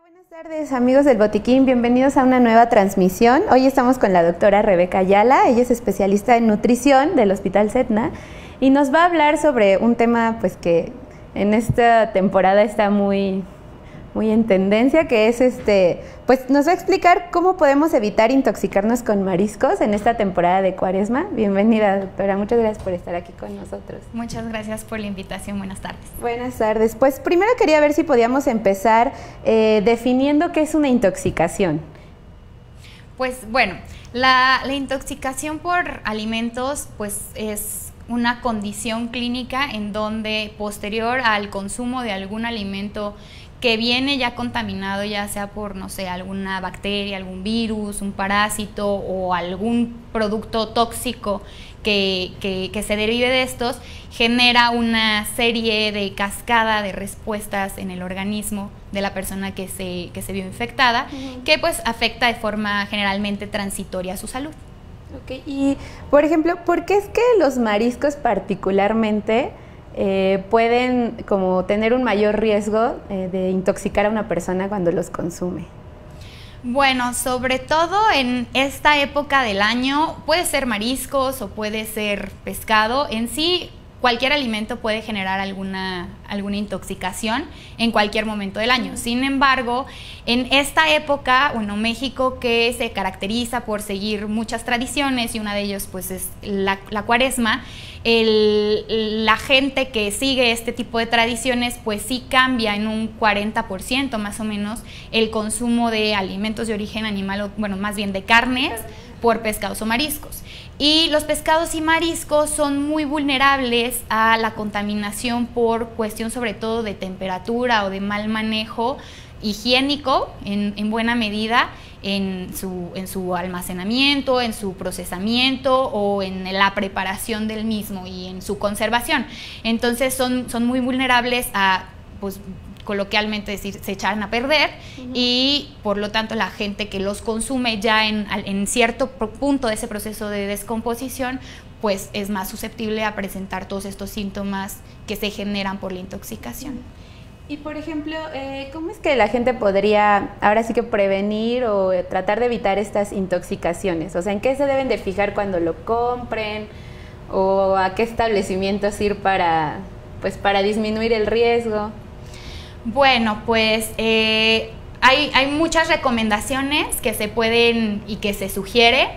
Buenas tardes, amigos del Botiquín, bienvenidos a una nueva transmisión. Hoy estamos con la doctora Rebeca Ayala, ella es especialista en nutrición del Hospital Setna y nos va a hablar sobre un tema pues que en esta temporada está muy en tendencia, que es pues nos va a explicar cómo podemos evitar intoxicarnos con mariscos en esta temporada de Cuaresma. Bienvenida, doctora, muchas gracias por estar aquí con nosotros. Muchas gracias por la invitación, buenas tardes. Buenas tardes, pues primero quería ver si podíamos empezar definiendo qué es una intoxicación. Pues bueno, la intoxicación por alimentos pues es una condición clínica en donde posterior al consumo de algún alimento que viene ya contaminado, ya sea por, no sé, alguna bacteria, algún virus, un parásito o algún producto tóxico que se derive de estos, genera una serie de cascada de respuestas en el organismo de la persona que se vio infectada, que pues afecta de forma generalmente transitoria su salud. Okay. Y, por ejemplo, ¿por qué es que los mariscos particularmente pueden como tener un mayor riesgo de intoxicar a una persona cuando los consume? Bueno, sobre todo en esta época del año, puede ser mariscos o puede ser pescado. En sí, cualquier alimento puede generar alguna intoxicación en cualquier momento del año. Sin embargo, en esta época, bueno, México, que se caracteriza por seguir muchas tradiciones y una de ellas pues es la Cuaresma, la gente que sigue este tipo de tradiciones pues sí cambia en un 40% más o menos el consumo de alimentos de origen animal, o bueno, más bien de carnes, por pescados o mariscos. Y los pescados y mariscos son muy vulnerables a la contaminación por cuestión sobre todo de temperatura o de mal manejo higiénico en buena medida en su almacenamiento, en su procesamiento o en la preparación del mismo y en su conservación. Entonces son muy vulnerables a, pues coloquialmente decir, se echan a perder y por lo tanto la gente que los consume ya en cierto punto de ese proceso de descomposición pues es más susceptible a presentar todos estos síntomas que se generan por la intoxicación. Y por ejemplo, ¿cómo es que la gente podría ahora sí que prevenir o tratar de evitar estas intoxicaciones? O sea, ¿en qué se deben de fijar cuando lo compren o a qué establecimientos ir para disminuir el riesgo? Bueno, pues hay muchas recomendaciones que se pueden y que se sugiere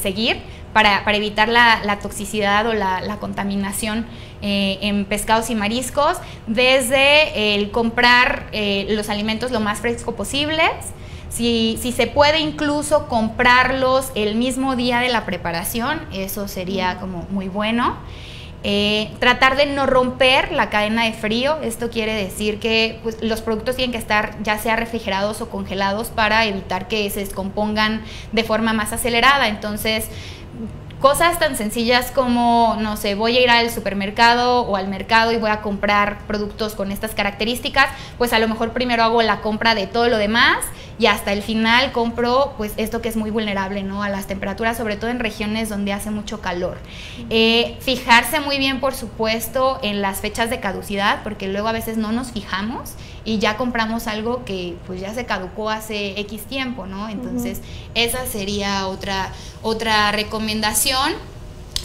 seguir para evitar la toxicidad o la contaminación en pescados y mariscos, desde el comprar los alimentos lo más fresco posibles. Si se puede incluso comprarlos el mismo día de la preparación, eso sería como muy bueno. Tratar de no romper la cadena de frío, esto quiere decir que pues, los productos tienen que estar ya sea refrigerados o congelados para evitar que se descompongan de forma más acelerada. Entonces, cosas tan sencillas como, no sé, voy a ir al supermercado o al mercado y voy a comprar productos con estas características, pues a lo mejor primero hago la compra de todo lo demás y hasta el final compro pues esto que es muy vulnerable, ¿no?, a las temperaturas, sobre todo en regiones donde hace mucho calor. Fijarse muy bien, por supuesto, en las fechas de caducidad, porque luego a veces no nos fijamos y ya compramos algo que pues ya se caducó hace X tiempo, ¿no? Entonces esa sería otra recomendación.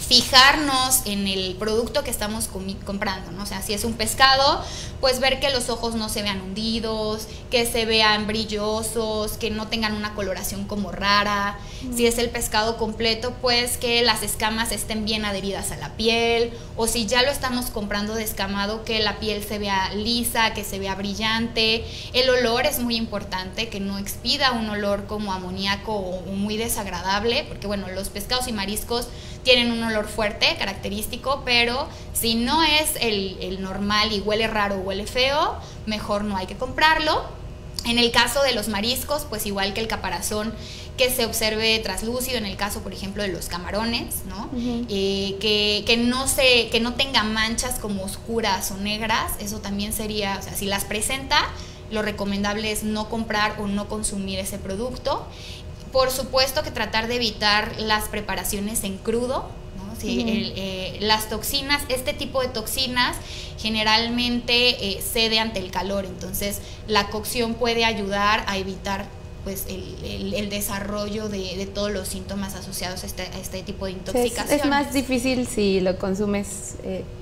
Fijarnos en el producto que estamos comprando, ¿no? O sea, si es un pescado, pues ver que los ojos no se vean hundidos, que se vean brillosos, que no tengan una coloración como rara. Si es el pescado completo, pues que las escamas estén bien adheridas a la piel, o si ya lo estamos comprando descamado, que la piel se vea lisa, que se vea brillante. El olor es muy importante, que no expida un olor como amoníaco o muy desagradable, porque bueno, los pescados y mariscos tienen un olor fuerte, característico, pero si no es el normal y huele raro o huele feo, mejor no hay que comprarlo. En el caso de los mariscos, pues igual que el caparazón, que se observe traslúcido, en el caso, por ejemplo, de los camarones, ¿no? Que no tenga manchas como oscuras o negras, eso también sería, o sea, si las presenta, lo recomendable es no comprar o no consumir ese producto. Por supuesto que tratar de evitar las preparaciones en crudo, ¿no? Sí, las toxinas, este tipo de toxinas generalmente cede ante el calor, entonces la cocción puede ayudar a evitar pues el desarrollo de todos los síntomas asociados a este tipo de intoxicación. Es más difícil si lo consumes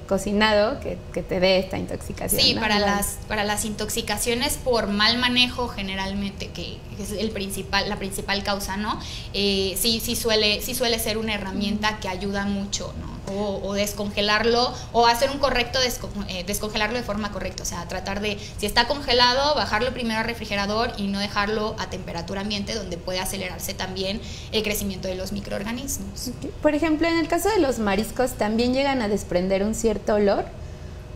cocinado que te dé esta intoxicación. Sí, ¿no? para las intoxicaciones por mal manejo generalmente, que es la principal causa, ¿no? Sí suele ser una herramienta que ayuda mucho, ¿no? O descongelarlo, o hacer un correcto descongelarlo de forma correcta, o sea, tratar de, si está congelado, bajarlo primero al refrigerador y no dejarlo a temperatura ambiente, donde puede acelerarse también el crecimiento de los microorganismos. Okay. Por ejemplo, en el caso de los mariscos, ¿también llegan a desprender un cierto olor?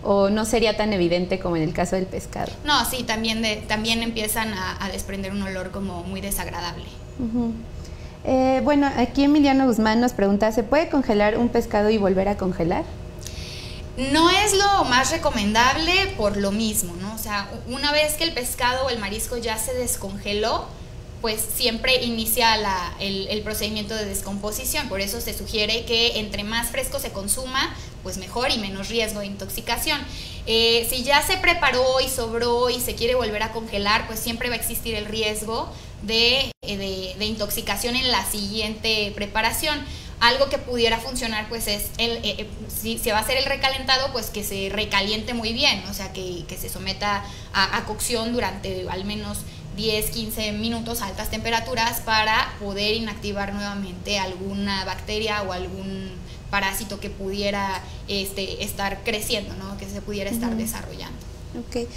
¿O no sería tan evidente como en el caso del pescado? No, sí, también empiezan a desprender un olor como muy desagradable. Bueno, aquí Emiliano Guzmán nos pregunta, ¿se puede congelar un pescado y volver a congelar? No es lo más recomendable por lo mismo, ¿no? O sea, una vez que el pescado o el marisco ya se descongeló, pues siempre inicia el procedimiento de descomposición. Por eso se sugiere que entre más fresco se consuma, pues mejor y menos riesgo de intoxicación. Si ya se preparó y sobró y se quiere volver a congelar, pues siempre va a existir el riesgo de intoxicación en la siguiente preparación. Algo que pudiera funcionar pues es, si se va a hacer el recalentado, pues que se recaliente muy bien, o sea que se someta a cocción durante al menos 10-15 minutos a altas temperaturas para poder inactivar nuevamente alguna bacteria o algún parásito que pudiera estar creciendo, ¿no? Que se pudiera estar desarrollando. Ok.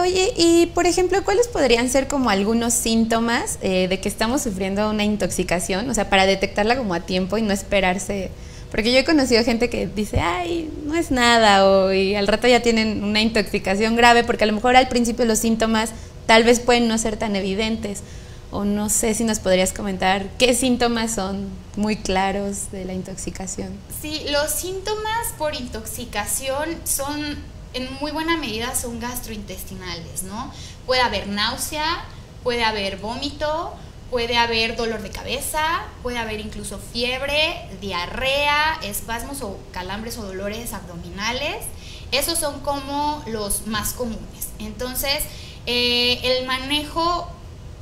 Oye, y por ejemplo, ¿cuáles podrían ser como algunos síntomas de que estamos sufriendo una intoxicación? O sea, para detectarla como a tiempo y no esperarse. Porque yo he conocido gente que dice, ay, no es nada, y al rato ya tienen una intoxicación grave, porque a lo mejor al principio los síntomas tal vez pueden no ser tan evidentes. O no sé si nos podrías comentar qué síntomas son muy claros de la intoxicación. Sí, los síntomas por intoxicación en muy buena medida son gastrointestinales, ¿no? Puede haber náusea, puede haber vómito, puede haber dolor de cabeza, puede haber incluso fiebre, diarrea, espasmos o calambres o dolores abdominales. Esos son como los más comunes. Entonces, el manejo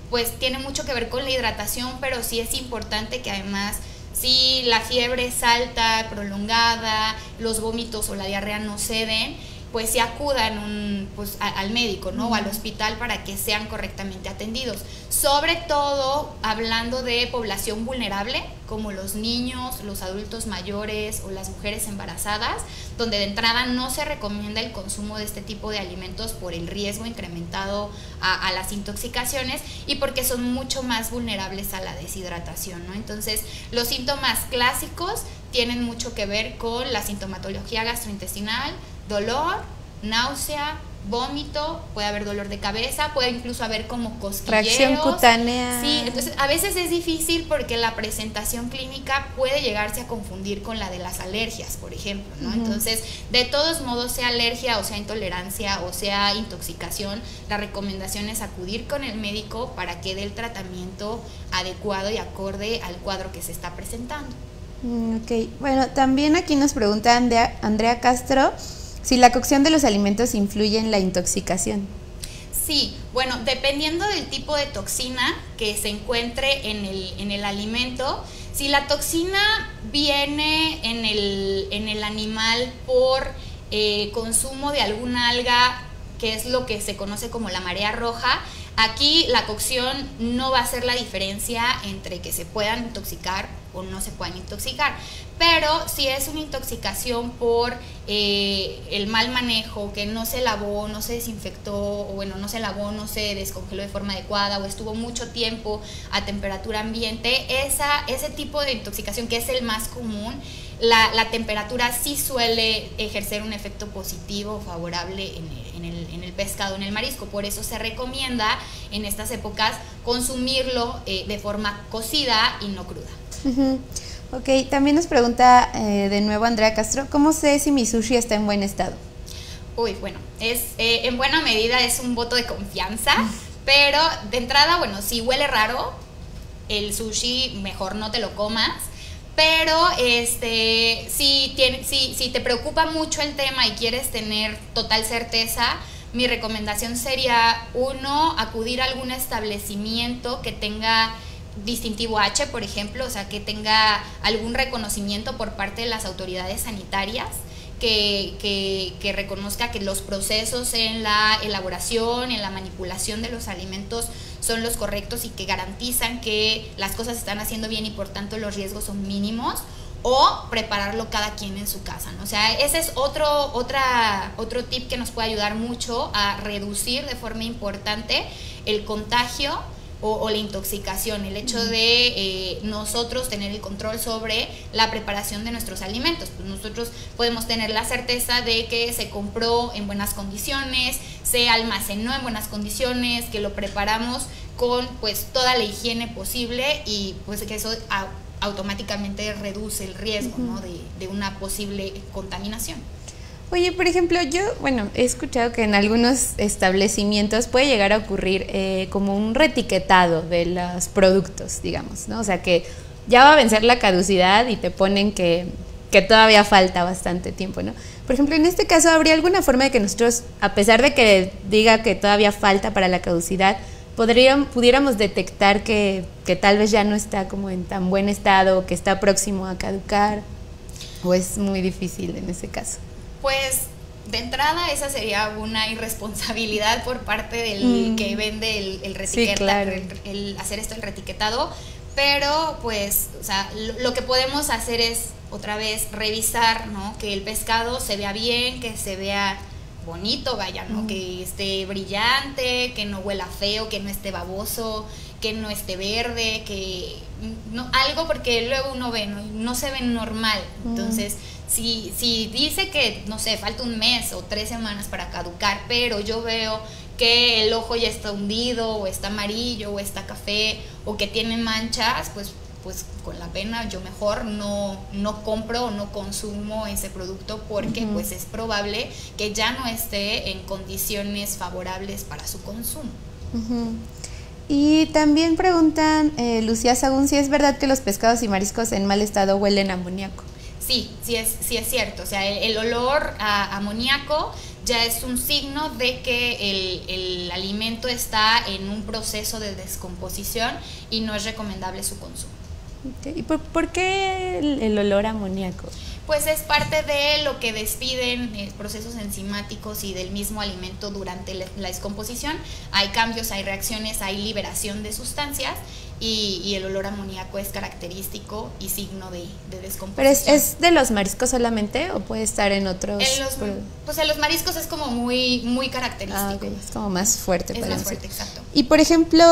pues tiene mucho que ver con la hidratación, pero sí es importante que además, si la fiebre es alta, prolongada, los vómitos o la diarrea no ceden, pues se acudan al médico, ¿no? O al hospital para que sean correctamente atendidos. Sobre todo hablando de población vulnerable, como los niños, los adultos mayores o las mujeres embarazadas, donde de entrada no se recomienda el consumo de este tipo de alimentos por el riesgo incrementado a las intoxicaciones y porque son mucho más vulnerables a la deshidratación, ¿no? Entonces, los síntomas clásicos tienen mucho que ver con la sintomatología gastrointestinal, dolor, náusea, vómito, puede haber dolor de cabeza, puede incluso haber como cosquilleos. Reacción cutánea. Sí, entonces a veces es difícil porque la presentación clínica puede llegarse a confundir con la de las alergias, por ejemplo, ¿no? Entonces, de todos modos, sea alergia o sea intolerancia o sea intoxicación, la recomendación es acudir con el médico para que dé el tratamiento adecuado y acorde al cuadro que se está presentando. Ok, bueno, también aquí nos pregunta Andrea Castro si la cocción de los alimentos influye en la intoxicación. Sí, bueno, dependiendo del tipo de toxina que se encuentre en el alimento, si la toxina viene en el animal por consumo de alguna alga, que es lo que se conoce como la marea roja, aquí la cocción no va a hacer la diferencia entre que se puedan intoxicar o no se puedan intoxicar, pero si es una intoxicación por el mal manejo, que no se lavó, no se desinfectó, o bueno, no se lavó, no se descongeló de forma adecuada o estuvo mucho tiempo a temperatura ambiente, ese tipo de intoxicación, que es el más común, la temperatura sí suele ejercer un efecto positivo o favorable en el pescado, en el marisco. Por eso se recomienda en estas épocas consumirlo de forma cocida y no cruda. Ok, también nos pregunta de nuevo Andrea Castro, ¿cómo sé si mi sushi está en buen estado? Uy, bueno, en buena medida es un voto de confianza, pero de entrada, bueno, si huele raro, el sushi mejor no te lo comas. Pero si te preocupa mucho el tema y quieres tener total certeza, mi recomendación sería, uno, acudir a algún establecimiento que tenga distintivo H, por ejemplo, o sea, que tenga algún reconocimiento por parte de las autoridades sanitarias, que reconozca que los procesos en la elaboración, en la manipulación de los alimentos son los correctos y que garantizan que las cosas se están haciendo bien y por tanto los riesgos son mínimos, o prepararlo cada quien en su casa, ¿no? O sea, ese es otro tip que nos puede ayudar mucho a reducir de forma importante el contagio o la intoxicación, el hecho de nosotros tener el control sobre la preparación de nuestros alimentos. Pues nosotros podemos tener la certeza de que se compró en buenas condiciones, se almacenó en buenas condiciones, que lo preparamos con pues toda la higiene posible y pues que eso automáticamente reduce el riesgo, ¿no? de una posible contaminación. Oye, por ejemplo, yo, he escuchado que en algunos establecimientos puede llegar a ocurrir como un reetiquetado de los productos, digamos, ¿no? O sea, que ya va a vencer la caducidad y te ponen que todavía falta bastante tiempo, ¿no? Por ejemplo, en este caso, ¿habría alguna forma de que nosotros, a pesar de que diga que todavía falta para la caducidad, pudiéramos detectar que tal vez ya no está como en tan buen estado, que está próximo a caducar, o es muy difícil en ese caso? Pues de entrada esa sería una irresponsabilidad por parte del que vende el reetiqueta, sí, claro. el hacer esto, el reetiquetado, pero pues, o sea, lo que podemos hacer es otra vez revisar, ¿no? Que el pescado se vea bien, que se vea bonito, vaya, ¿no? Que esté brillante, que no huela feo, que no esté baboso, que no esté verde, que no, algo, porque luego uno ve, no se ve normal. Entonces, si dice que, no sé, falta un mes o 3 semanas para caducar, pero yo veo que el ojo ya está hundido, o está amarillo, o está café, o que tiene manchas, pues con la pena yo mejor no compro o no consumo ese producto, porque pues es probable que ya no esté en condiciones favorables para su consumo. Y también preguntan, Lucía Sagún, si es verdad que los pescados y mariscos en mal estado huelen a amoníaco. Sí es cierto. O sea, el olor a amoníaco ya es un signo de que el alimento está en un proceso de descomposición y no es recomendable su consumo. Okay. ¿Y por qué el olor a amoníaco? Pues es parte de lo que despiden procesos enzimáticos y del mismo alimento durante la descomposición. Hay cambios, hay reacciones, hay liberación de sustancias y el olor amoníaco es característico y signo de descomposición. ¿Pero es de los mariscos solamente o puede estar en otros? Pues en los mariscos es como muy característico. Okay. Es como más fuerte. Es más fuerte, exacto. Y por ejemplo,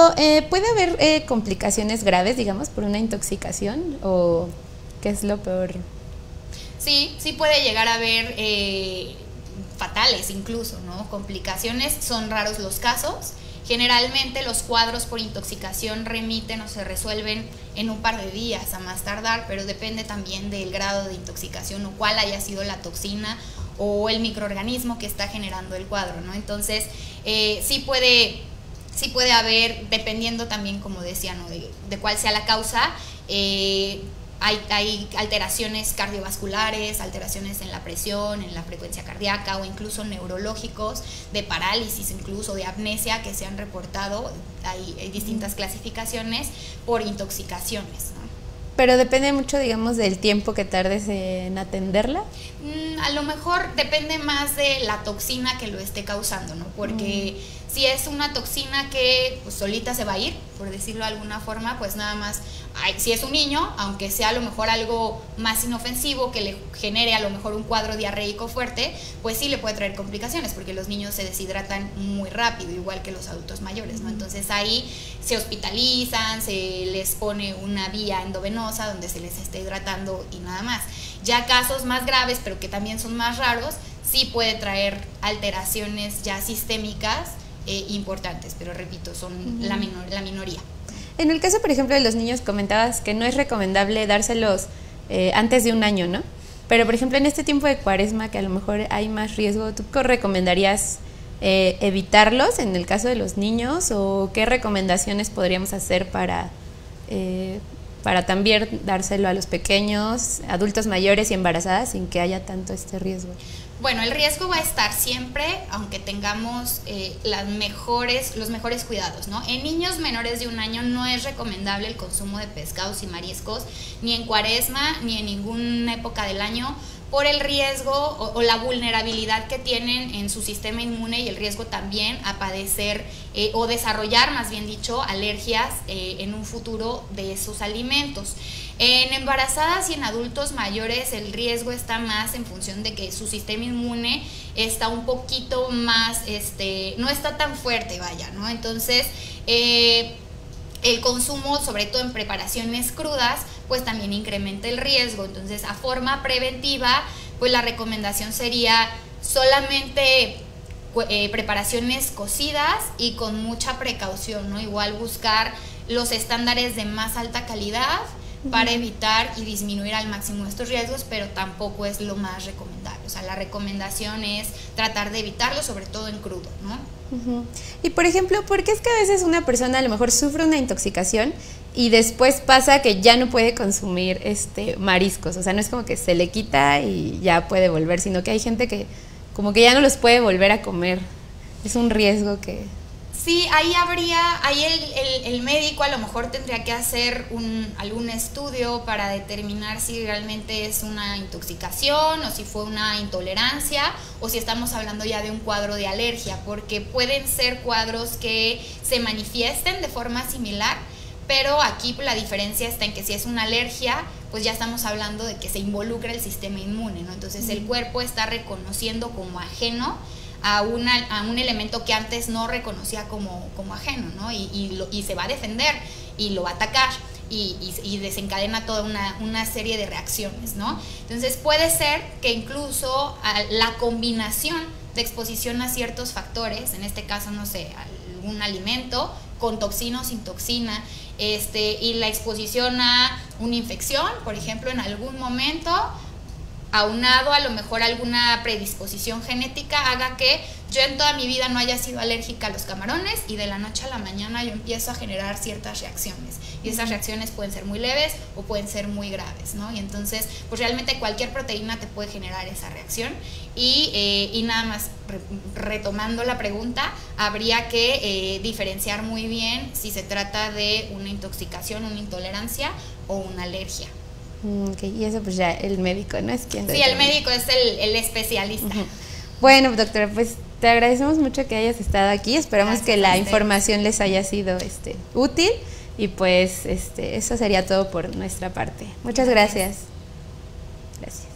¿puede haber complicaciones graves, digamos, por una intoxicación? ¿O qué es lo peor? Sí puede llegar a haber fatales incluso, ¿no? Complicaciones, son raros los casos. Generalmente los cuadros por intoxicación remiten o se resuelven en un par de días a más tardar, pero depende también del grado de intoxicación o cuál haya sido la toxina o el microorganismo que está generando el cuadro, ¿no? Entonces, sí puede haber, dependiendo también, como decía, ¿no? de cuál sea la causa. Hay alteraciones cardiovasculares, alteraciones en la presión, en la frecuencia cardíaca o incluso neurológicos, de parálisis, incluso de apnesia, que se han reportado. Hay distintas clasificaciones por intoxicaciones, ¿no? Pero depende mucho, digamos, del tiempo que tardes en atenderla. A lo mejor depende más de la toxina que lo esté causando, ¿no? Porque si es una toxina que pues solita se va a ir, por decirlo de alguna forma, pues nada más, si es un niño, aunque sea a lo mejor algo más inofensivo, que le genere a lo mejor un cuadro diarreico fuerte, pues sí le puede traer complicaciones, porque los niños se deshidratan muy rápido, igual que los adultos mayores, ¿no? Entonces ahí se hospitalizan, se les pone una vía endovenosa donde se les está hidratando y nada más. Ya casos más graves, pero que también son más raros, sí puede traer alteraciones ya sistémicas importantes, pero repito, son la minoría. En el caso, por ejemplo, de los niños, comentabas que no es recomendable dárselos antes de 1 año, ¿no? Pero, por ejemplo, en este tiempo de cuaresma, que a lo mejor hay más riesgo, ¿tú qué recomendarías evitarlos en el caso de los niños? ¿O qué recomendaciones podríamos hacer para para también dárselo a los pequeños, adultos mayores y embarazadas sin que haya tanto este riesgo? Bueno, el riesgo va a estar siempre, aunque tengamos los mejores cuidados, ¿no? En niños menores de 1 año no es recomendable el consumo de pescados y mariscos, ni en cuaresma, ni en ninguna época del año, por el riesgo o la vulnerabilidad que tienen en su sistema inmune y el riesgo también a padecer o desarrollar, más bien dicho, alergias en un futuro de esos alimentos. En embarazadas y en adultos mayores el riesgo está más en función de que su sistema inmune está un poquito más, no está tan fuerte, vaya, ¿no? Entonces, el consumo, sobre todo en preparaciones crudas, pues también incrementa el riesgo. Entonces, a forma preventiva, pues la recomendación sería solamente preparaciones cocidas y con mucha precaución, ¿no? Igual buscar los estándares de más alta calidad para evitar y disminuir al máximo estos riesgos, pero tampoco es lo más recomendable. O sea, la recomendación es tratar de evitarlo, sobre todo en crudo, ¿no? Y por ejemplo, ¿por qué es que a veces una persona a lo mejor sufre una intoxicación y después pasa que ya no puede consumir mariscos? O sea, no es como que se le quita y ya puede volver, sino que hay gente que como que ya no los puede volver a comer. Es un riesgo que... Sí, ahí el médico a lo mejor tendría que hacer algún estudio para determinar si realmente es una intoxicación o si fue una intolerancia o si estamos hablando ya de un cuadro de alergia, porque pueden ser cuadros que se manifiesten de forma similar, pero aquí la diferencia está en que si es una alergia, pues ya estamos hablando de que se involucra el sistema inmune, ¿no? Entonces el cuerpo está reconociendo como ajeno a un elemento que antes no reconocía como ajeno, ¿no? Y se va a defender y lo va a atacar y desencadena toda una serie de reacciones, ¿no? Entonces puede ser que incluso la combinación de exposición a ciertos factores, en este caso, no sé, algún alimento con toxina o sin toxina, y la exposición a una infección, por ejemplo, en algún momento, aunado a lo mejor alguna predisposición genética, haga que yo en toda mi vida no haya sido alérgica a los camarones y de la noche a la mañana yo empiezo a generar ciertas reacciones, y esas reacciones pueden ser muy leves o pueden ser muy graves, ¿no? Y entonces pues realmente cualquier proteína te puede generar esa reacción y nada más retomando la pregunta, habría que diferenciar muy bien si se trata de una intoxicación, una intolerancia o una alergia. Okay. Y eso pues ya el médico, ¿no? Es quien... Sí, el médico es el especialista. Bueno, doctora, pues te agradecemos mucho que hayas estado aquí. Esperamos que la información les haya sido útil y pues eso sería todo por nuestra parte. Muchas gracias. Gracias.